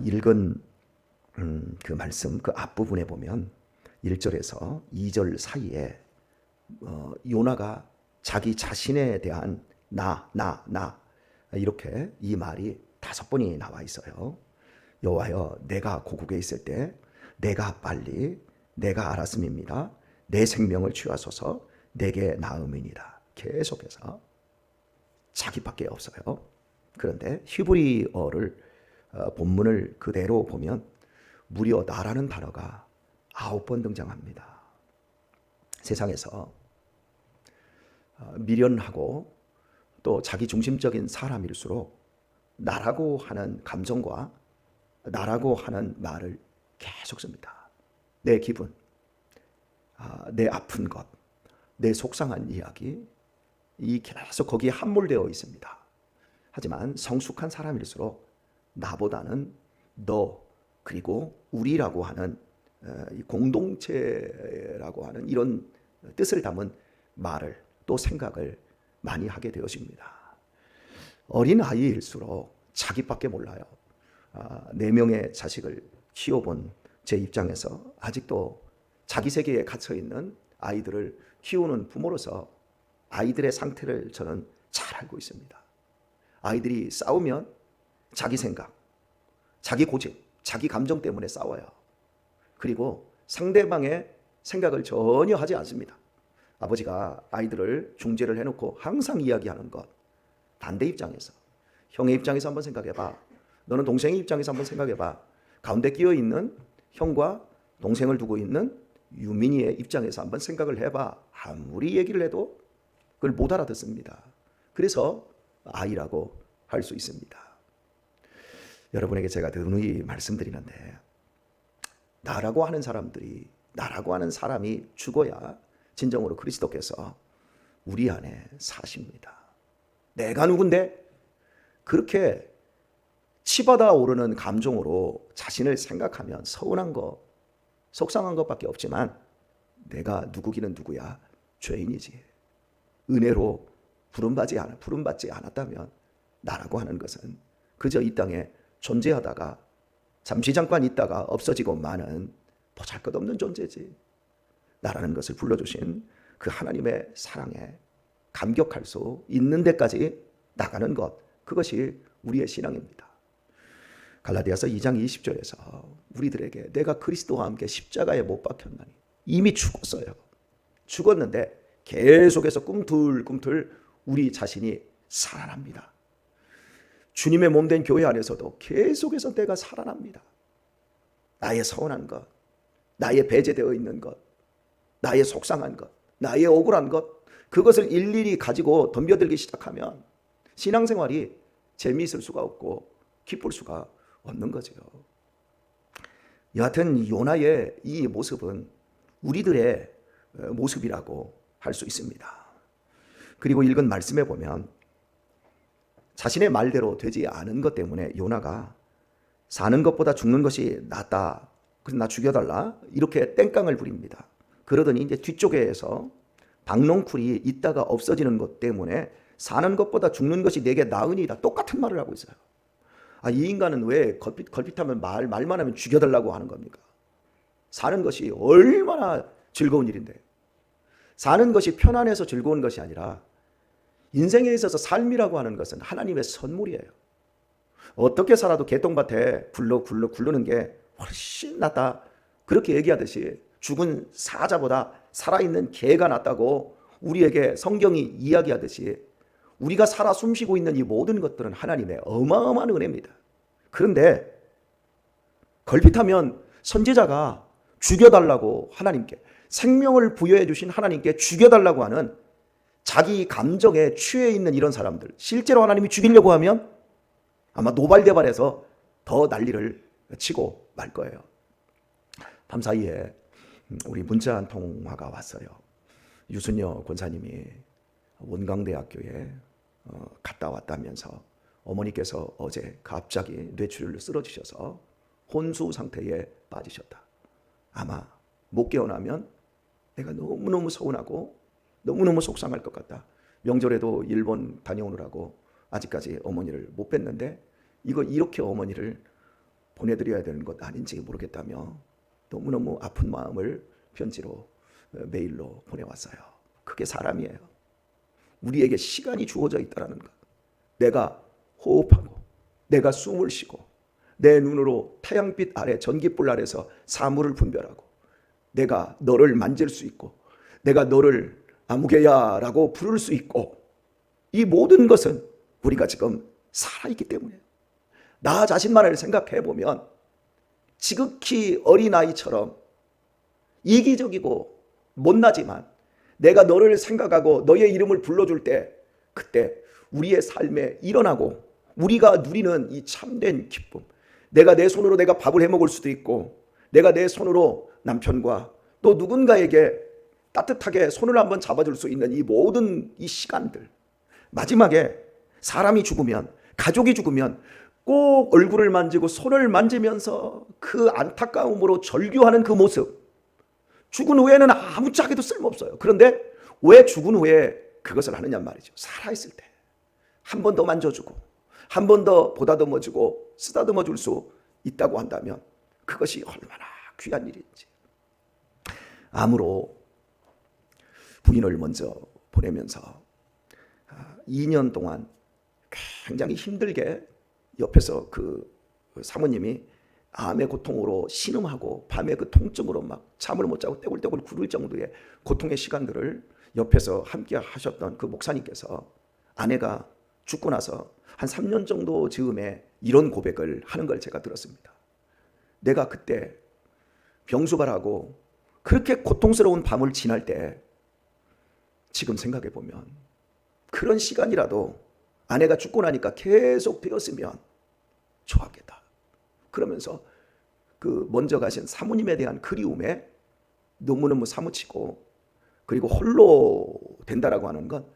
읽은 그 말씀 그 앞부분에 보면 1절에서 2절 사이에 요나가 자기 자신에 대한 나 이렇게 이 말이 5번이 나와 있어요. 여호와여, 내가 고국에 있을 때 내가 알았음입니다. 내 생명을 취하소서, 내게 나음이니라. 계속해서 자기밖에 없어요. 그런데 히브리어를 본문을 그대로 보면 무려 나라는 단어가 9번 등장합니다. 세상에서 미련하고 또 자기 중심적인 사람일수록 나라고 하는 감정과 나라고 하는 말을 계속 씁니다. 내 기분, 내 아픈 것, 내 속상한 이야기, 이 계속 거기에 함몰되어 있습니다. 하지만 성숙한 사람일수록 나보다는 너 그리고 우리라고 하는 공동체라고 하는 이런 뜻을 담은 말을 또 생각을 많이 하게 되어집니다. 어린 아이일수록 자기밖에 몰라요. 4명의 자식을 키워본 제 입장에서 아직도 자기 세계에 갇혀있는 아이들을 키우는 부모로서 아이들의 상태를 저는 잘 알고 있습니다. 아이들이 싸우면 자기 생각, 자기 고집, 자기 감정 때문에 싸워요. 그리고 상대방의 생각을 전혀 하지 않습니다. 아버지가 아이들을 중재를 해놓고 항상 이야기하는 것, 반대 입장에서, 형의 입장에서 한번 생각해봐. 너는 동생의 입장에서 한번 생각해봐. 가운데 끼어있는 형과 동생을 두고 있는 유민이의 입장에서 한번 생각을 해봐. 아무리 얘기를 해도 그걸 못 알아듣습니다. 그래서 아이라고 할 수 있습니다. 여러분에게 제가 누누이 말씀드리는데, 나라고 하는 사람들이, 나라고 하는 사람이 죽어야 진정으로 그리스도께서 우리 안에 사십니다. 내가 누군데? 그렇게 치받아 오르는 감정으로 자신을 생각하면 서운한 것, 속상한 것밖에 없지만 내가 누구기는 누구야? 죄인이지. 은혜로 부름받지 않았다면 나라고 하는 것은 그저 이 땅에 존재하다가 잠시 잠깐 있다가 없어지고 마는 보잘것없는 존재지. 나라는 것을 불러주신 그 하나님의 사랑에 감격할 수 있는 데까지 나가는 것, 그것이 우리의 신앙입니다. 갈라디아서 2장 20절에서 우리들에게 내가 그리스도와 함께 십자가에 못 박혔나니, 이미 죽었어요. 죽었는데 계속해서 꿈틀꿈틀 우리 자신이 살아납니다. 주님의 몸된 교회 안에서도 계속해서 내가 살아납니다. 나의 서운한 것, 나의 배제되어 있는 것, 나의 속상한 것, 나의 억울한 것, 그것을 일일이 가지고 덤벼들기 시작하면 신앙생활이 재미있을 수가 없고 기쁠 수가 없는 거죠. 여하튼 요나의 이 모습은 우리들의 모습이라고 할 수 있습니다. 그리고 읽은 말씀에 보면 자신의 말대로 되지 않은 것 때문에 요나가 사는 것보다 죽는 것이 낫다, 그래서 나 죽여달라, 이렇게 땡깡을 부립니다. 그러더니 이제 뒤쪽에서 박농쿨이 있다가 없어지는 것 때문에 사는 것보다 죽는 것이 내게 나으니이다, 똑같은 말을 하고 있어요. 이 인간은 왜 걸핏하면 말만 하면 죽여달라고 하는 겁니까? 사는 것이 얼마나 즐거운 일인데, 사는 것이 편안해서 즐거운 것이 아니라 인생에 있어서 삶이라고 하는 것은 하나님의 선물이에요. 어떻게 살아도 개똥밭에 굴르는 게 훨씬 낫다, 그렇게 얘기하듯이 죽은 사자보다 살아있는 개가 낫다고 우리에게 성경이 이야기하듯이 우리가 살아 숨쉬고 있는 이 모든 것들은 하나님의 어마어마한 은혜입니다. 그런데 걸핏하면 선지자가 죽여달라고 하나님께, 생명을 부여해 주신 하나님께 죽여달라고 하는 자기 감정에 취해 있는 이런 사람들, 실제로 하나님이 죽이려고 하면 아마 노발대발해서 더 난리를 치고 말 거예요. 밤사이에 우리 문자 한 통화가 왔어요. 유순여 권사님이 원광대학교에 갔다 왔다면서 어머니께서 어제 갑자기 뇌출혈로 쓰러지셔서 혼수 상태에 빠지셨다. 아마 못 깨어나면 내가 너무너무 서운하고 너무너무 속상할 것 같다. 명절에도 일본 다녀오느라고 아직까지 어머니를 못 뵀는데 이거 이렇게 어머니를 보내드려야 되는 것 아닌지 모르겠다며 너무너무 아픈 마음을 편지로 메일로 보내왔어요. 그게 사람이에요. 우리에게 시간이 주어져 있다는 것. 내가 호흡하고 내가 숨을 쉬고 내 눈으로 태양빛 아래 전기불 아래서 사물을 분별하고 내가 너를 만질 수 있고 내가 너를 아무개야 라고 부를 수 있고 이 모든 것은 우리가 지금 살아있기 때문이에요. 나 자신만을 생각해 보면 지극히 어린아이처럼 이기적이고 못나지만 내가 너를 생각하고 너의 이름을 불러줄 때 그때 우리의 삶에 일어나고 우리가 누리는 이 참된 기쁨, 내가 내 손으로 내가 밥을 해먹을 수도 있고 내가 내 손으로 남편과 또 누군가에게 따뜻하게 손을 한번 잡아줄 수 있는 이 모든 이 시간들, 마지막에 사람이 죽으면, 가족이 죽으면 꼭 얼굴을 만지고 손을 만지면서 그 안타까움으로 절규하는 그 모습, 죽은 후에는 아무짝에도 쓸모없어요. 그런데 왜 죽은 후에 그것을 하느냐 말이죠. 살아있을 때 한 번 더 만져주고 한 번 더 보다듬어주고 쓰다듬어 줄 수 있다고 한다면 그것이 얼마나 귀한 일인지. 암으로 부인을 먼저 보내면서 2년 동안 굉장히 힘들게 옆에서 그 사모님이 암의 고통으로 신음하고 밤에 그 통증으로 막 잠을 못 자고 떼굴떼굴 구를 정도의 고통의 시간들을 옆에서 함께 하셨던 그 목사님께서 아내가 죽고 나서 한 3년 정도 즈음에 이런 고백을 하는 걸 제가 들었습니다. 내가 그때 병수발하고 그렇게 고통스러운 밤을 지날 때 지금 생각해 보면 그런 시간이라도 아내가 죽고 나니까 계속 되었으면 좋았겠다. 그러면서 그 먼저 가신 사모님에 대한 그리움에 너무너무 사무치고 그리고 홀로 된다라고 하는 건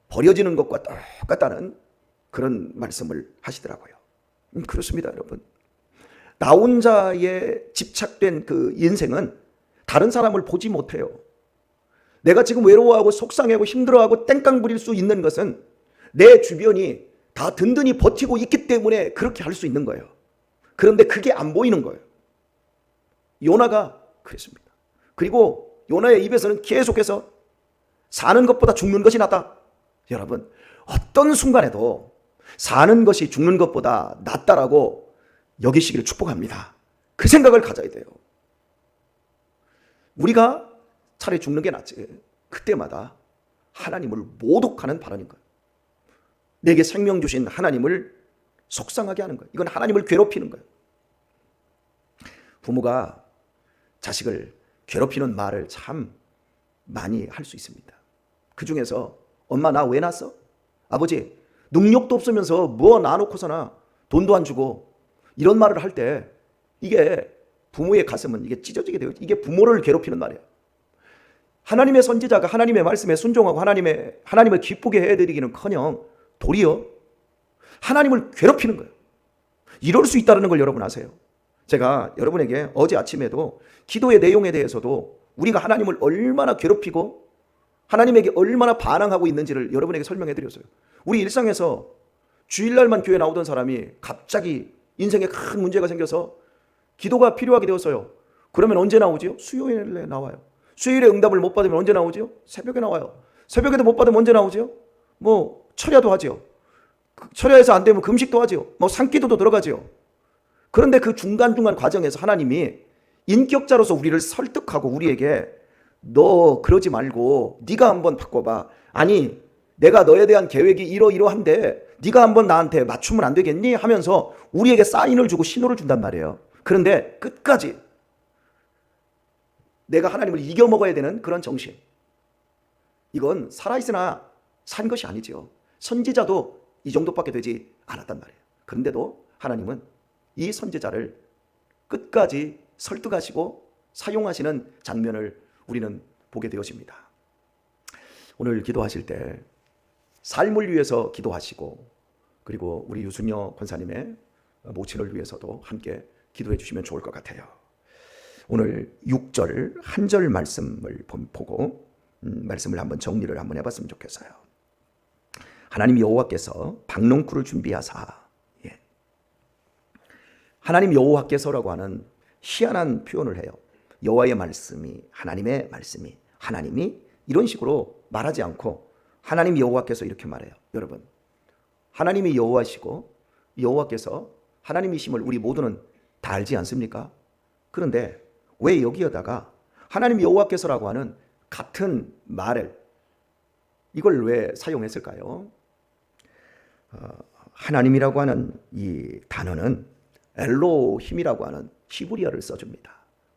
버려지는 것과 똑같다는 그런 말씀을 하시더라고요. 그렇습니다, 여러분. 나 혼자에 집착된 그 인생은 다른 사람을 보지 못해요. 내가 지금 외로워하고 속상하고 힘들어하고 땡깡 부릴 수 있는 것은 내 주변이 다 든든히 버티고 있기 때문에 그렇게 할 수 있는 거예요. 그런데 그게 안 보이는 거예요. 요나가 그랬습니다. 그리고 요나의 입에서는 계속해서 사는 것보다 죽는 것이 낫다. 여러분, 어떤 순간에도 사는 것이 죽는 것보다 낫다라고 여기시기를 축복합니다. 그 생각을 가져야 돼요. 우리가 차라리 죽는 게 낫지. 그때마다 하나님을 모독하는 발언인 거예요. 내게 생명 주신 하나님을 속상하게 하는 거예요. 이건 하나님을 괴롭히는 거예요. 부모가 자식을 괴롭히는 말을 참 많이 할 수 있습니다. 그 중에서 엄마 나 왜 낳았어? 아버지 능력도 없으면서 뭐 낳아놓고서나 돈도 안 주고 이런 말을 할 때 이게 부모의 가슴은 이게 찢어지게 돼요. 이게 부모를 괴롭히는 말이에요. 하나님의 선지자가 하나님의 말씀에 순종하고 하나님을 기쁘게 해드리기는커녕 도리어 하나님을 괴롭히는 거예요. 이럴 수 있다는 걸 여러분 아세요? 제가 여러분에게 어제 아침에도 기도의 내용에 대해서도 우리가 하나님을 얼마나 괴롭히고 하나님에게 얼마나 반항하고 있는지를 여러분에게 설명해 드렸어요. 우리 일상에서 주일날만 교회 나오던 사람이 갑자기 인생에 큰 문제가 생겨서 기도가 필요하게 되었어요. 그러면 언제 나오지요? 수요일에 나와요. 수요일에 응답을 못 받으면 언제 나오지요? 새벽에 나와요. 새벽에도 못 받으면 언제 나오지요? 뭐 철야도 하지요. 철야에서 안 되면 금식도 하지요. 뭐 산기도도 들어가지요. 그런데 그 중간중간 과정에서 하나님이 인격자로서 우리를 설득하고 우리에게 너 그러지 말고 네가 한번 바꿔봐. 아니 내가 너에 대한 계획이 이러이러한데 네가 한번 나한테 맞추면 안 되겠니? 하면서 우리에게 사인을 주고 신호를 준단 말이에요. 그런데 끝까지 내가 하나님을 이겨먹어야 되는 그런 정신, 이건 살아있으나 산 것이 아니죠. 선지자도 이 정도밖에 되지 않았단 말이에요. 그런데도 하나님은 이 선지자를 끝까지 설득하시고 사용하시는 장면을 우리는 보게 되어집니다. 오늘 기도하실 때 삶을 위해서 기도하시고 그리고 우리 유순여 권사님의 모친을 위해서도 함께 기도해 주시면 좋을 것 같아요. 오늘 6절 한 절 말씀을 보고 말씀을 한번 정리를 한번 해봤으면 좋겠어요. 하나님 여호와께서 박농쿨을 준비하사 하나님 여호와께서라고 하는 희한한 표현을 해요. 여호와의 말씀이, 하나님의 말씀이, 하나님이 이런 식으로 말하지 않고 하나님 여호와께서 이렇게 말해요. 여러분, 하나님이 여호와시고 여호와께서 하나님이심을 우리 모두는 다 알지 않습니까? 그런데 왜 여기에다가 하나님 여호와께서라고 하는 같은 말을 이걸 왜 사용했을까요? 하나님이라고 하는 이 단어는 엘로힘이라고 하는 히브리어를 써줍니다.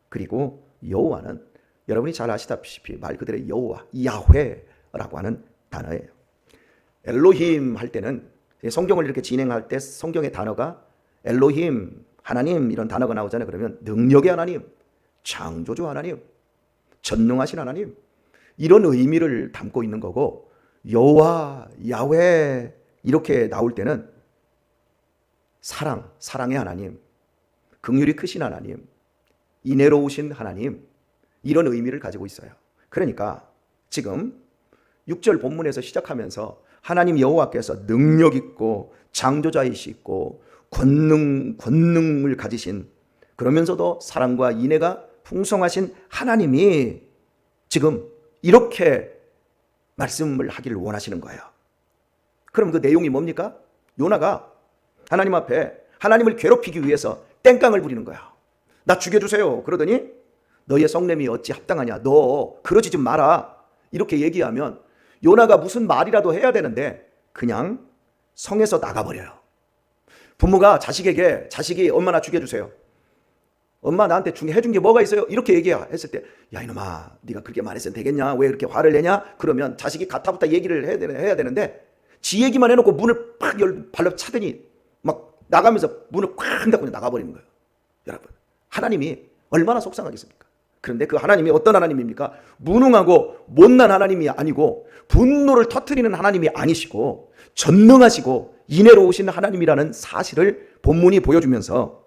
그리고 여호와는 여러분이 잘 아시다시피 말 그대로 여호와, 야훼라고 하는 단어예요. 엘로힘 할 때는 성경을 이렇게 진행할 때 성경의 단어가 엘로힘, 하나님 이런 단어가 나오잖아요. 그러면 능력의 하나님, 창조주 하나님, 전능하신 하나님 이런 의미를 담고 있는 거고, 여호와, 야훼 이렇게 나올 때는 사랑의 하나님, 긍휼이 크신 하나님, 인애로우신 하나님 이런 의미를 가지고 있어요. 그러니까 지금 6절 본문에서 시작하면서 하나님 여호와께서 능력 있고 창조자이시고 권능을 가지신, 그러면서도 사랑과 인애가 풍성하신 하나님이 지금 이렇게 말씀을 하기를 원하시는 거예요. 그럼 그 내용이 뭡니까? 요나가 하나님 앞에 하나님을 괴롭히기 위해서 땡깡을 부리는 거야. 나 죽여주세요. 그러더니 너의 성냄이 어찌 합당하냐, 너 그러지 좀 마라 이렇게 얘기하면 요나가 무슨 말이라도 해야 되는데 그냥 성에서 나가버려요. 부모가 자식에게, 자식이 엄마 나 죽여주세요, 엄마 나한테 해준 게 뭐가 있어요? 이렇게 얘기했을 때, 야 이놈아 네가 그렇게 말했으면 되겠냐, 왜 이렇게 화를 내냐? 그러면 자식이 가타부타 얘기를 해야 되는데 지 얘기만 해놓고 문을 팍 발로 차더니 막 나가면서 문을 꽉 닫고 나가버리는 거예요. 여러분, 하나님이 얼마나 속상하겠습니까? 그런데 그 하나님이 어떤 하나님입니까? 무능하고 못난 하나님이 아니고 분노를 터뜨리는 하나님이 아니시고 전능하시고 인애로우신 하나님이라는 사실을 본문이 보여주면서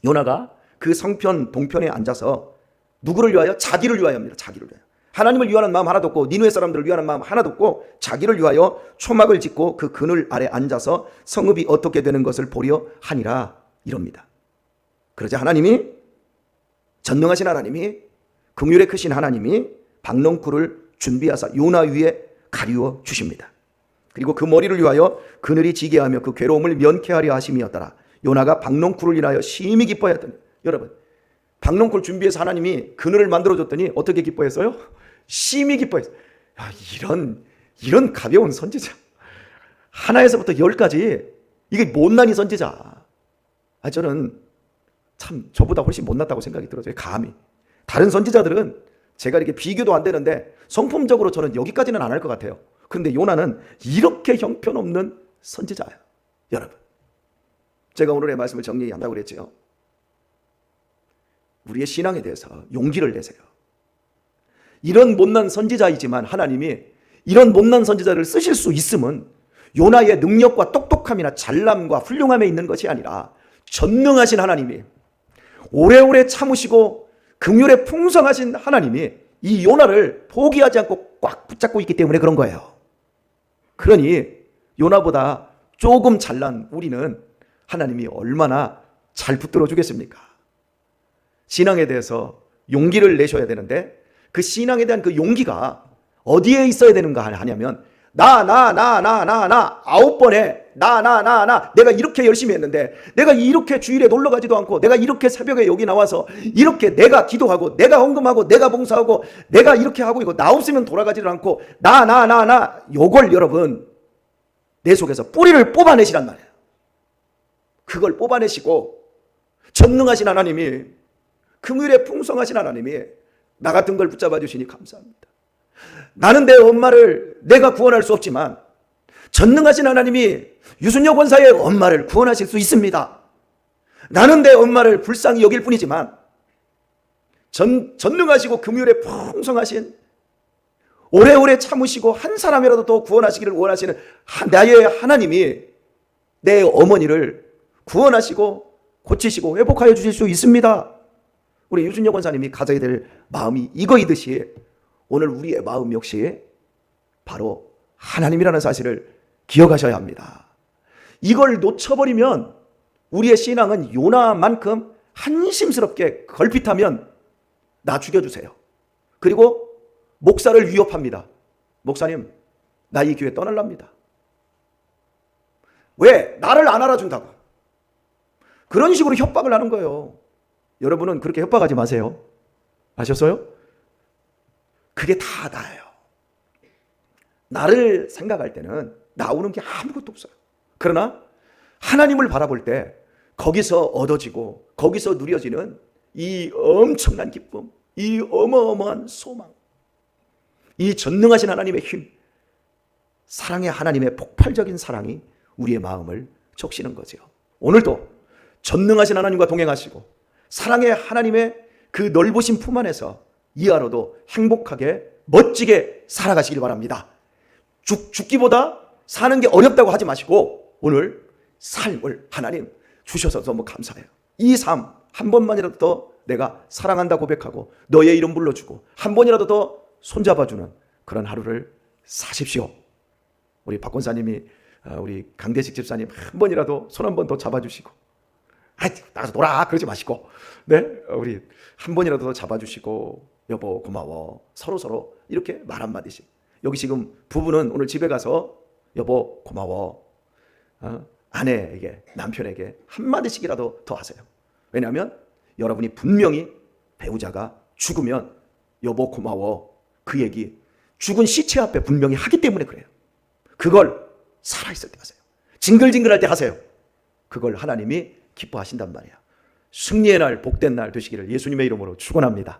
요나가 그 성편 동편에 앉아서 누구를 위하여? 자기를 위하여입니다. 자기를 위하여. 하나님을 위하는 마음 하나도 없고 니느웨 사람들을 위하는 마음 하나도 없고 자기를 위하여 초막을 짓고 그 그늘 아래 앉아서 성읍이 어떻게 되는 것을 보려 하니라 이럽니다. 그러자 하나님이, 전능하신 하나님이, 긍휼에 크신 하나님이 박넝쿨을 준비하사 요나 위에 가리워 주십니다. 그리고 그 머리를 위하여 그늘이 지게 하며 그 괴로움을 면케하려 하심이었더라. 요나가 박넝쿨을 인하여 심히 기뻐하였더니, 여러분 박넝쿨 준비해서 하나님이 그늘을 만들어줬더니 어떻게 기뻐했어요? 심히 기뻐했어요. 야, 이런 가벼운 선지자, 하나에서부터 10까지 이게 못난이 선지자. 저는 참 저보다 훨씬 못났다고 생각이 들어요. 감히 다른 선지자들은 제가 이렇게 비교도 안 되는데 성품적으로 저는 여기까지는 안 할 것 같아요. 그런데 요나는 이렇게 형편없는 선지자예요. 여러분, 제가 오늘의 말씀을 정리한다고 그랬죠. 우리의 신앙에 대해서 용기를 내세요. 이런 못난 선지자이지만 하나님이 이런 못난 선지자를 쓰실 수 있음은 요나의 능력과 똑똑함이나 잘남과 훌륭함에 있는 것이 아니라 전능하신 하나님이, 오래오래 참으시고 긍휼에 풍성하신 하나님이 이 요나를 포기하지 않고 꽉 붙잡고 있기 때문에 그런 거예요. 그러니 요나보다 조금 잘난 우리는 하나님이 얼마나 잘 붙들어 주겠습니까? 신앙에 대해서 용기를 내셔야 되는데 그 신앙에 대한 그 용기가 어디에 있어야 되는가 하냐면 나 9번에 내가 이렇게 열심히 했는데, 내가 이렇게 주일에 놀러 가지도 않고, 내가 이렇게 새벽에 여기 나와서 이렇게 내가 기도하고 내가 헌금하고 내가 봉사하고 내가 이렇게 하고 이거 나 없으면 돌아가지를 않고 요걸 여러분 내 속에서 뿌리를 뽑아내시란 말이에요. 그걸 뽑아내시고 전능하신 하나님이, 긍휼에 풍성하신 하나님이 나 같은 걸 붙잡아 주시니 감사합니다. 나는 내 엄마를 내가 구원할 수 없지만 전능하신 하나님이 유순여 권사의 엄마를 구원하실 수 있습니다. 나는 내 엄마를 불쌍히 여길 뿐이지만 전능하시고 긍휼에 풍성하신, 오래오래 참으시고 한 사람이라도 더 구원하시기를 원하시는 나의 하나님이 내 어머니를 구원하시고 고치시고 회복하여 주실 수 있습니다. 우리 유순여 권사님이 가져야 될 마음이 이거이듯이 오늘 우리의 마음 역시 바로 하나님이라는 사실을 기억하셔야 합니다. 이걸 놓쳐버리면 우리의 신앙은 요나만큼 한심스럽게 걸핏하면 나 죽여주세요. 그리고 목사를 위협합니다. 목사님, 나 이 교회 떠날랍니다. 왜? 나를 안 알아준다고. 그런 식으로 협박을 하는 거예요. 여러분은 그렇게 협박하지 마세요. 아셨어요? 그게 다 나예요. 나를 생각할 때는 나오는 게 아무것도 없어요. 그러나 하나님을 바라볼 때 거기서 얻어지고 거기서 누려지는 이 엄청난 기쁨, 이 어마어마한 소망, 이 전능하신 하나님의 힘, 사랑의 하나님의 폭발적인 사랑이 우리의 마음을 적시는 거죠. 오늘도 전능하신 하나님과 동행하시고 사랑의 하나님의 그 넓으신 품 안에서 이 하루도 행복하게 멋지게 살아가시길 바랍니다. 죽기보다 사는 게 어렵다고 하지 마시고 오늘 삶을 하나님 주셔서 너무 감사해요. 이 삶 한 번만이라도 더 내가 사랑한다 고백하고 너의 이름 불러주고 한 번이라도 더 손잡아주는 그런 하루를 사십시오. 우리 박 권사님이 우리 강대식 집사님 한 번이라도 손 한 번 더 잡아주시고 나가서 놀아 그러지 마시고 네 우리 한 번이라도 더 잡아주시고 여보 고마워 서로 이렇게 말 한마디씩. 여기 지금 부부는 오늘 집에 가서 여보 고마워 아내에게 남편에게 한마디씩이라도 더 하세요. 왜냐하면 여러분이 분명히 배우자가 죽으면 여보 고마워 그 얘기 죽은 시체 앞에 분명히 하기 때문에 그래요. 그걸 살아있을 때 하세요. 징글징글할 때 하세요. 그걸 하나님이 기뻐하신단 말이야. 승리의 날 복된 날 되시기를 예수님의 이름으로 축원합니다.